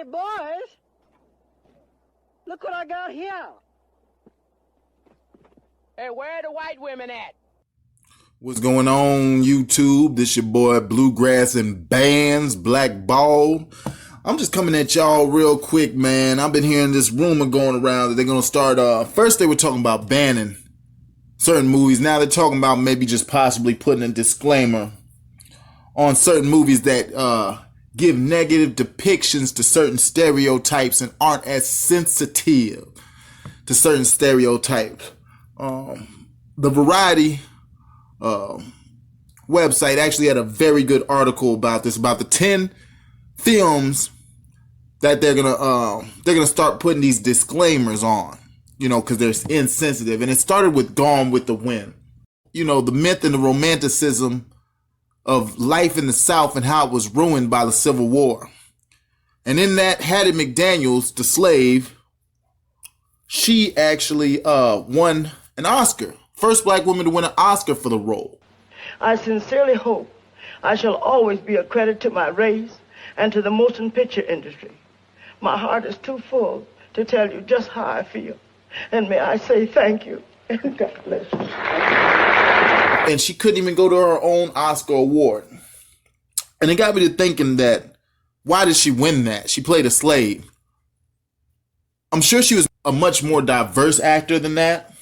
Hey, boys, look what I got here. Hey, where are the white women at? What's going on, YouTube? This your boy Blewgrass and Bands, Black Ball. I'm just coming at y'all real quick, man. I've been hearing this rumor going around that they're going to start, first they were talking about banning certain movies. Now they're talking about maybe just possibly putting a disclaimer on certain movies that give negative depictions to certain stereotypes and aren't as sensitive to certain stereotypes. The Variety website actually had a very good article about this, about the 10 films that they're gonna start putting these disclaimers on, you know, because they're insensitive. And it started with Gone with the Wind. You know, the myth and the romanticism of life in the South and how it was ruined by the Civil War. And in that, Hattie McDaniels, the slave, she actually won an Oscar. First black woman to win an Oscar for the role. I sincerely hope I shall always be a credit to my race and to the motion picture industry. My heart is too full to tell you just how I feel. And may I say thank you and God bless you. And she couldn't even go to her own Oscar award. And it got me to thinking that, why did she win that? She played a slave. I'm sure she was a much more diverse actor than that.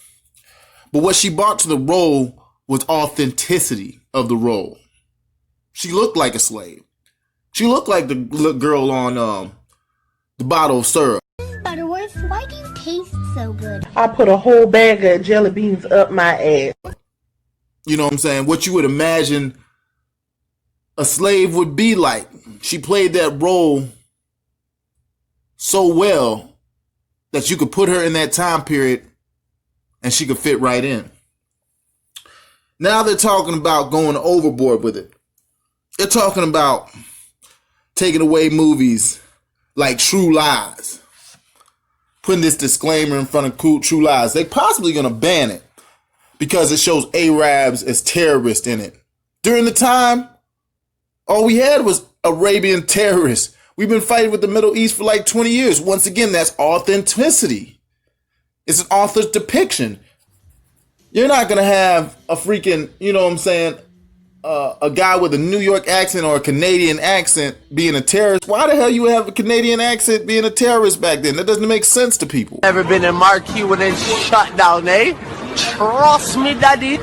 But what she brought to the role was authenticity of the role. She looked like a slave. She looked like the little girl on the bottle of syrup. Butterworth, why do you taste so good? I put a whole bag of jelly beans up my ass. You know what I'm saying? What you would imagine a slave would be like. She played that role so well that you could put her in that time period and she could fit right in. Now they're talking about going overboard with it. They're talking about taking away movies like True Lies. Putting this disclaimer in front of True Lies. They're possibly going to ban it because it shows Arabs as terrorists in it. During the time, all we had was Arabian terrorists. We've been fighting with the Middle East for like 20 years. Once again, that's authenticity. It's an author's depiction. You're not going to have a freaking, you know what I'm saying, a guy with a New York accent or a Canadian accent being a terrorist. Why the hell you would have a Canadian accent being a terrorist back then? That doesn't make sense to people. Never been in Marquee when it's shut down, eh? Trust me, daddy.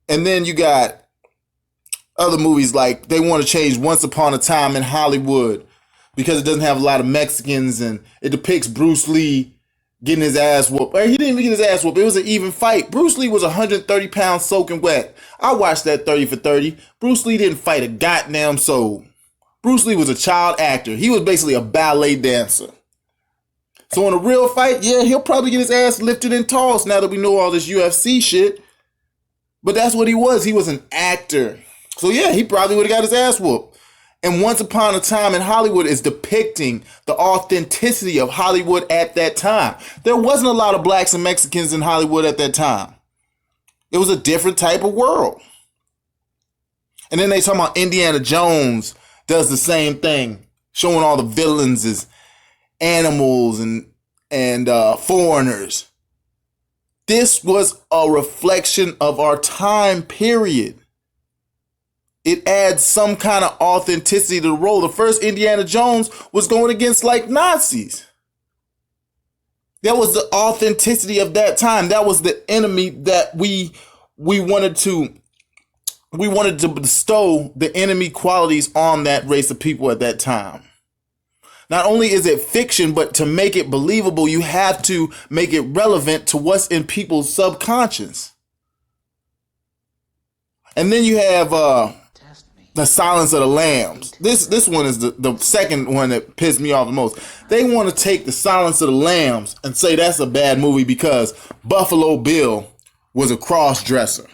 And then you got other movies like they want to change Once Upon a Time in Hollywood because it doesn't have a lot of Mexicans and it depicts Bruce Lee getting his ass whooped. He didn't even get his ass whooped. It was an even fight. Bruce Lee was 130 pounds soaking wet. I watched that 30 for 30. Bruce Lee didn't fight a goddamn soul. Bruce Lee was a child actor. He was basically a ballet dancer. So in a real fight, yeah, he'll probably get his ass lifted and tossed now that we know all this UFC shit. But that's what he was. He was an actor. So yeah, he probably would have got his ass whooped. And Once Upon a Time in Hollywood is depicting the authenticity of Hollywood at that time. There wasn't a lot of blacks and Mexicans in Hollywood at that time. It was a different type of world. And then they talk about Indiana Jones does the same thing, showing all the villains as animals and foreigners. This was a reflection of our time period. It adds some kind of authenticity to the role. The first Indiana Jones was going against like Nazis. That was the authenticity of that time. That was the enemy that we wanted to bestow the enemy qualities on that race of people at that time. Not only is it fiction, but to make it believable, you have to make it relevant to what's in people's subconscious. And then you have The Silence of the Lambs. This one is the second one that pissed me off the most. They want to take The Silence of the Lambs and say that's a bad movie because Buffalo Bill was a cross-dresser.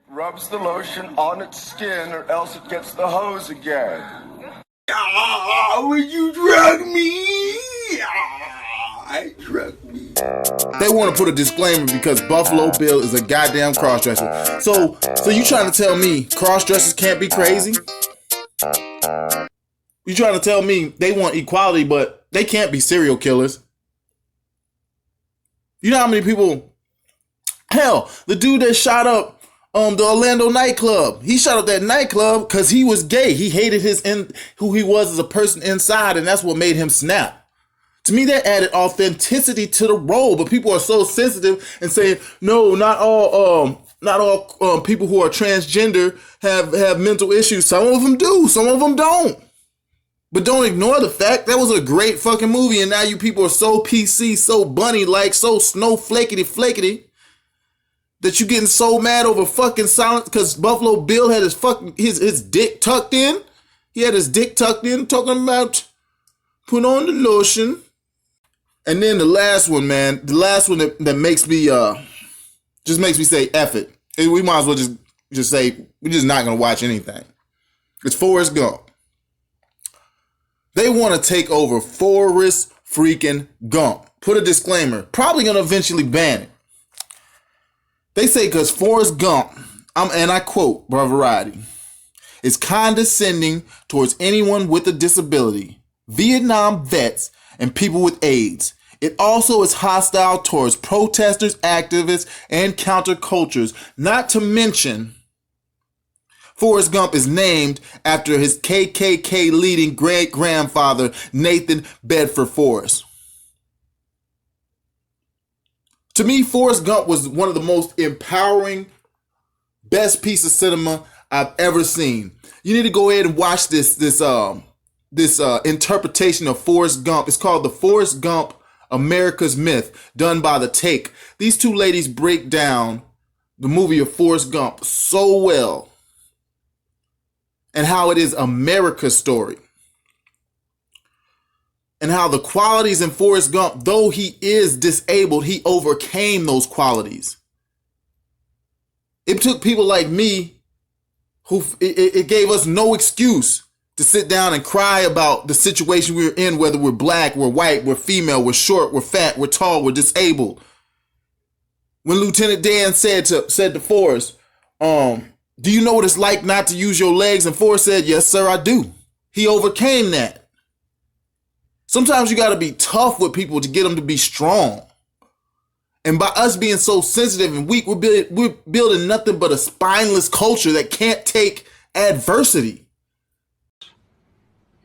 Rubs the lotion on its skin or else it gets the hose again. Would you drug me? I drug me. They want to put a disclaimer because Buffalo Bill is a goddamn crossdresser. So you trying to tell me crossdressers can't be crazy? You trying to tell me they want equality, but they can't be serial killers? You know how many people? Hell, the dude that shot up the Orlando nightclub. He shot up that nightclub because he was gay. He hated who he was as a person inside, and that's what made him snap. To me, that added authenticity to the role. But people are so sensitive and saying, no, not all people who are transgender have mental issues. Some of them do. Some of them don't. But don't ignore the fact that was a great fucking movie, and now you people are so PC, so bunny-like, so snowflakety that you getting so mad over fucking Silence because Buffalo Bill had his dick tucked in. He had his dick tucked in, talking about put on the lotion. And then the last one, man, that makes me just makes me say F it. We might as well just say we're just not gonna watch anything. It's Forrest Gump. They want to take over Forrest freaking Gump. Put a disclaimer. Probably going to eventually ban it. They say because Forrest Gump, and I quote by Variety, is condescending towards anyone with a disability, Vietnam vets, and people with AIDS. It also is hostile towards protesters, activists, and countercultures, not to mention Forrest Gump is named after his KKK leading great-grandfather, Nathan Bedford Forrest. To me, Forrest Gump was one of the most empowering, best piece of cinema I've ever seen. You need to go ahead and watch this interpretation of Forrest Gump. It's called The Forrest Gump, America's Myth, done by The Take. These two ladies break down the movie of Forrest Gump so well, and how it is America's story. And how the qualities in Forrest Gump, though he is disabled, he overcame those qualities. It took people like me, it gave us no excuse to sit down and cry about the situation we're in, whether we're black, we're white, we're female, we're short, we're fat, we're tall, we're disabled. When Lieutenant Dan said to Forrest, do you know what it's like not to use your legs? And Forrest said, yes, sir, I do. He overcame that. Sometimes you got to be tough with people to get them to be strong. And by us being so sensitive and weak, we're building nothing but a spineless culture that can't take adversity.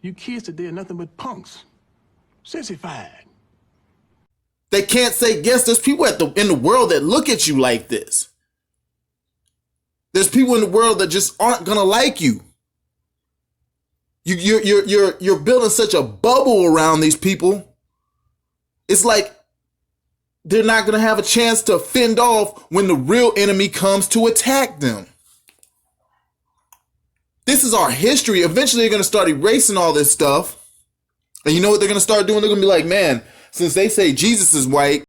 You kids today are nothing but punks. Sissified. They can't say yes. There's people in the world that look at you like this. There's people in the world that just aren't gonna like you. You're building such a bubble around these people. It's like they're not gonna have a chance to fend off when the real enemy comes to attack them. This is our history. Eventually, they're gonna start erasing all this stuff, and you know what they're gonna start doing? They're gonna be like, man, since they say Jesus is white.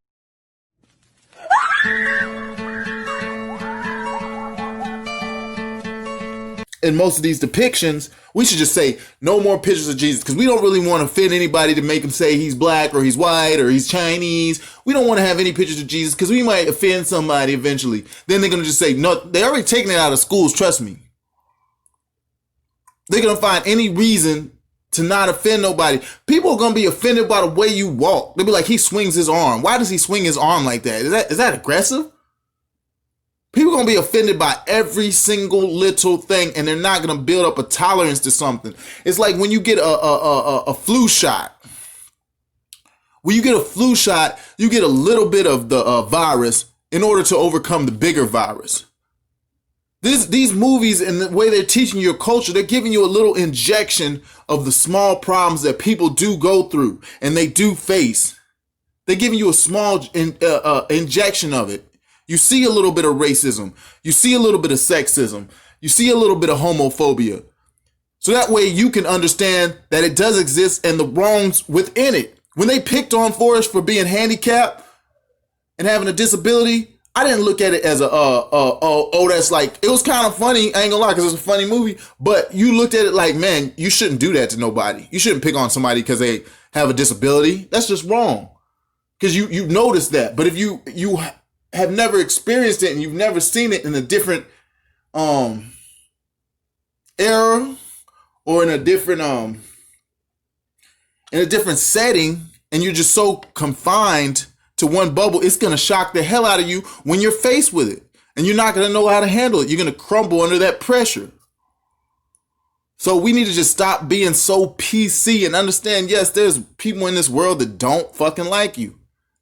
In most of these depictions, we should just say no more pictures of Jesus because we don't really want to offend anybody to make him say he's black or he's white or he's Chinese. We don't want to have any pictures of Jesus because we might offend somebody eventually. Then they're going to just say, no, they're already taking it out of schools, trust me. They're going to find any reason to not offend nobody. People are going to be offended by the way you walk. They'll be like, he swings his arm. Why does he swing his arm like that? Is that aggressive? People are going to be offended by every single little thing, and they're not going to build up a tolerance to something. It's like when you get a flu shot. When you get a flu shot, you get a little bit of the virus in order to overcome the bigger virus. These movies and the way they're teaching your culture, they're giving you a little injection of the small problems that people do go through and they do face. They're giving you a small injection of it. You see a little bit of racism. You see a little bit of sexism. You see a little bit of homophobia. So that way you can understand that it does exist and the wrongs within it. When they picked on Forrest for being handicapped and having a disability, I didn't look at it as that's like, it was kind of funny. I ain't gonna lie, because it's a funny movie. But you looked at it like, man, you shouldn't do that to nobody. You shouldn't pick on somebody because they have a disability. That's just wrong. Because you notice that. But if you have never experienced it and you've never seen it in a different era or in a different in a different setting and you're just so confined to one bubble, it's going to shock the hell out of you when you're faced with it. And you're not going to know how to handle it. You're going to crumble under that pressure. So we need to just stop being so PC and understand, yes, there's people in this world that don't fucking like you,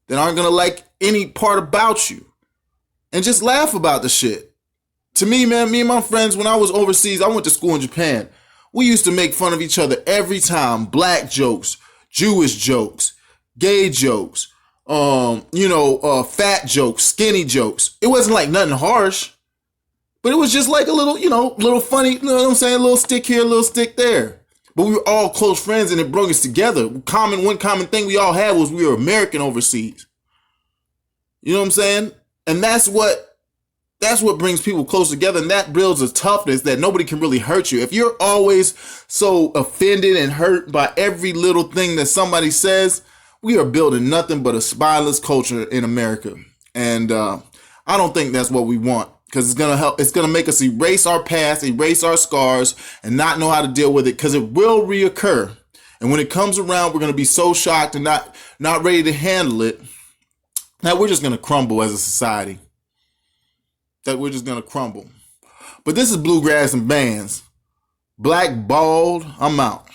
that aren't going to like any part about you. And just laugh about the shit. To me, man, me and my friends, when I was overseas, I went to school in Japan. We used to make fun of each other every time. Black jokes, Jewish jokes, gay jokes, fat jokes, skinny jokes. It wasn't like nothing harsh, but it was just like a little, little funny, you know what I'm saying? A little stick here, a little stick there. But we were all close friends and it brought us together. One common thing we all had was we were American overseas. You know what I'm saying? And that's what brings people close together, and that builds a toughness that nobody can really hurt you. If you're always so offended and hurt by every little thing that somebody says, we are building nothing but a spineless culture in America. And I don't think that's what we want, because it's gonna make us erase our past, erase our scars, and not know how to deal with it, because it will reoccur. And when it comes around, we're gonna be so shocked and not ready to handle it that we're just gonna crumble as a society. That we're just gonna crumble. But this is Blewgrass and Bands. Black Bald, I'm out.